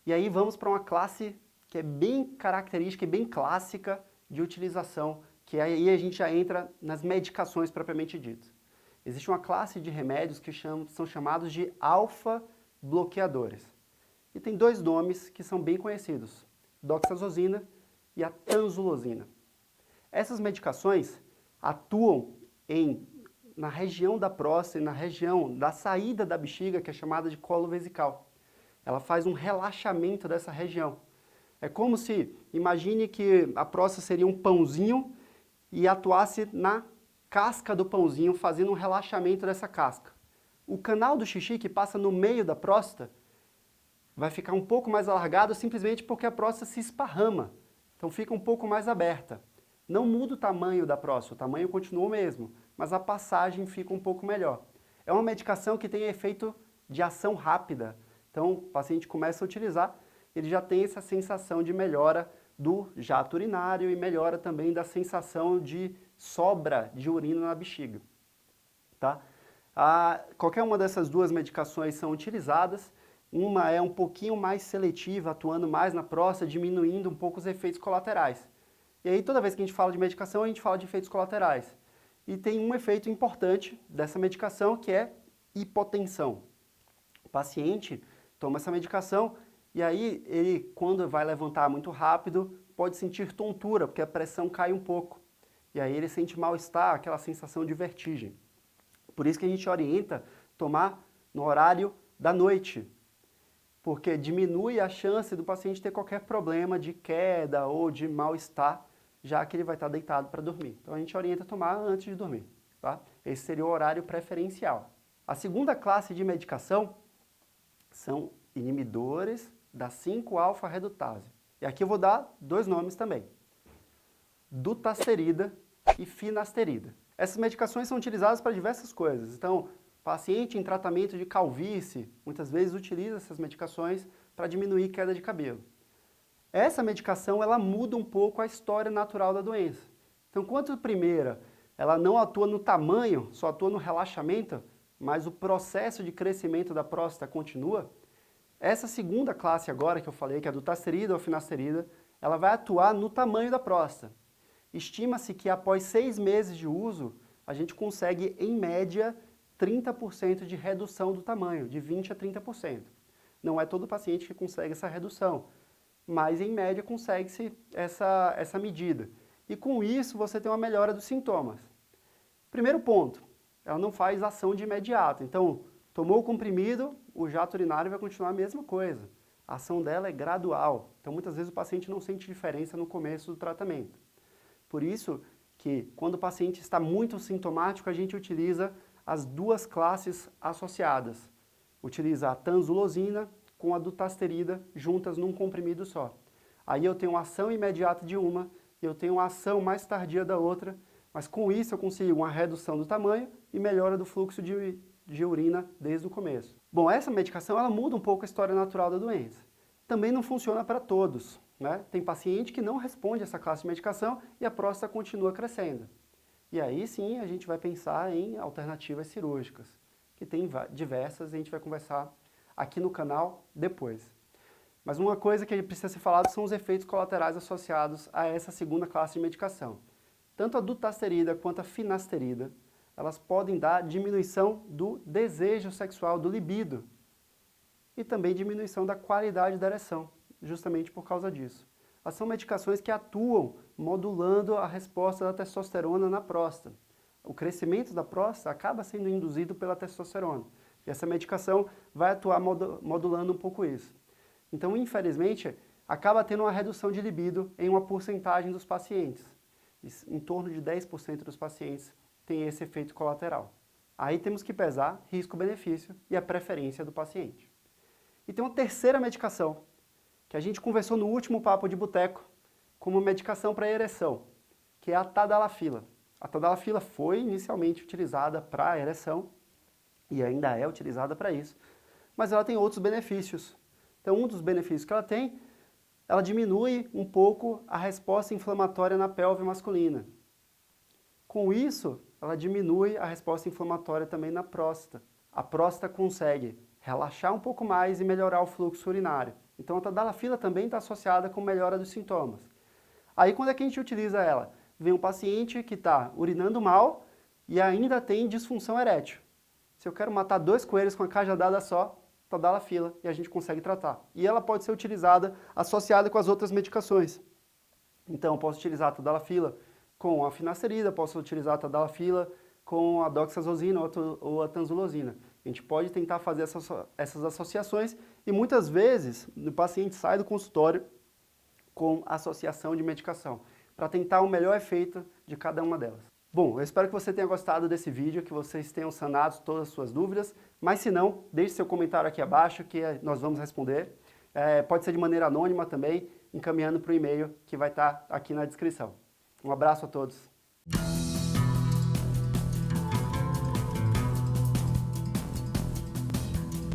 E aí vamos para uma classe que é bem característica e bem clássica de utilização, que aí a gente já entra nas medicações propriamente ditas. Existe uma classe de remédios que são chamados de alfa-bloqueadores. E tem dois nomes que são bem conhecidos, doxazosina e a tanzulosina. Essas medicações atuam na região da próstata e na região da saída da bexiga, que é chamada de colo vesical. Ela faz um relaxamento dessa região. É como se, imagine que a próstata seria um pãozinho e atuasse na casca do pãozinho, fazendo um relaxamento dessa casca. O canal do xixi, que passa no meio da próstata, vai ficar um pouco mais alargado simplesmente porque a próstata se esparrama. Então fica um pouco mais aberta. Não muda o tamanho da próstata, o tamanho continua o mesmo, mas a passagem fica um pouco melhor. É uma medicação que tem efeito de ação rápida. Então o paciente começa a utilizar, ele já tem essa sensação de melhora do jato urinário e melhora também da sensação de sobra de urina na bexiga. Tá? Qualquer uma dessas duas medicações são utilizadas. Uma é um pouquinho mais seletiva, atuando mais na próstata, diminuindo um pouco os efeitos colaterais. E aí toda vez que a gente fala de medicação, a gente fala de efeitos colaterais. E tem um efeito importante dessa medicação que é hipotensão. O paciente toma essa medicação e aí ele, quando vai levantar muito rápido, pode sentir tontura, porque a pressão cai um pouco. E aí ele sente mal-estar, aquela sensação de vertigem. Por isso que a gente orienta tomar no horário da noite, porque diminui a chance do paciente ter qualquer problema de queda ou de mal-estar, já que ele vai estar deitado para dormir. Então a gente orienta a tomar antes de dormir. Tá? Esse seria o horário preferencial. A segunda classe de medicação são inibidores da 5-alfa-redutase. E aqui eu vou dar dois nomes também, dutasterida e finasterida. Essas medicações são utilizadas para diversas coisas. Então, paciente em tratamento de calvície, muitas vezes utiliza essas medicações para diminuir queda de cabelo. Essa medicação, ela muda um pouco a história natural da doença. Então, enquanto a primeira, ela não atua no tamanho, só atua no relaxamento, mas o processo de crescimento da próstata continua, essa segunda classe agora que eu falei, que é a dutasterida ou finasterida, ela vai atuar no tamanho da próstata. Estima-se que após 6 meses de uso, a gente consegue, em média, 30% de redução do tamanho, de 20% a 30%. Não é todo paciente que consegue essa redução, mas em média consegue-se essa medida. E com isso você tem uma melhora dos sintomas. Primeiro ponto, ela não faz ação de imediato. Então, tomou o comprimido, o jato urinário vai continuar a mesma coisa. A ação dela é gradual. Então, muitas vezes o paciente não sente diferença no começo do tratamento. Por isso que, quando o paciente está muito sintomático, a gente utiliza as duas classes associadas. Utiliza a tanzulosina com a dutasterida juntas num comprimido só. Aí eu tenho uma ação imediata de uma e eu tenho uma ação mais tardia da outra, mas com isso eu consigo uma redução do tamanho e melhora do fluxo de urina desde o começo. Bom, essa medicação ela muda um pouco a história natural da doença. Também não funciona para todos, né? Tem paciente que não responde a essa classe de medicação e a próstata continua crescendo. E aí sim a gente vai pensar em alternativas cirúrgicas, que tem diversas, e a gente vai conversar aqui no canal depois. Mas uma coisa que precisa ser falado são os efeitos colaterais associados a essa segunda classe de medicação. Tanto a dutasterida quanto a finasterida, elas podem dar diminuição do desejo sexual, do libido, e também diminuição da qualidade da ereção, justamente por causa disso. Elas são medicações que atuam modulando a resposta da testosterona na próstata. O crescimento da próstata acaba sendo induzido pela testosterona. E essa medicação vai atuar modulando um pouco isso. Então, infelizmente, acaba tendo uma redução de libido em uma porcentagem dos pacientes. Em torno de 10% dos pacientes tem esse efeito colateral. Aí temos que pesar risco-benefício e a preferência do paciente. E tem uma terceira medicação, que a gente conversou no último papo de boteco, como medicação para ereção, que é a tadalafila. A tadalafila foi inicialmente utilizada para a ereção, e ainda é utilizada para isso, mas ela tem outros benefícios. Então, um dos benefícios que ela tem, ela diminui um pouco a resposta inflamatória na pelve masculina. Com isso, ela diminui a resposta inflamatória também na próstata. A próstata consegue relaxar um pouco mais e melhorar o fluxo urinário. Então a tadalafila também está associada com melhora dos sintomas. Aí quando é que a gente utiliza ela? Vem um paciente que está urinando mal e ainda tem disfunção erétil. Se eu quero matar 2 coelhos com uma cajadada só, tadalafila, e a gente consegue tratar. E ela pode ser utilizada associada com as outras medicações. Então eu posso utilizar a tadalafila com a finasterida, posso utilizar a tadalafila com a doxazosina ou a tanzulosina. A gente pode tentar fazer essas associações e muitas vezes o paciente sai do consultório com associação de medicação, para tentar o melhor efeito de cada uma delas. Bom, eu espero que você tenha gostado desse vídeo, que vocês tenham sanado todas as suas dúvidas, mas se não, deixe seu comentário aqui abaixo que nós vamos responder. Pode ser de maneira anônima também, encaminhando para o e-mail que vai estar aqui na descrição. Um abraço a todos.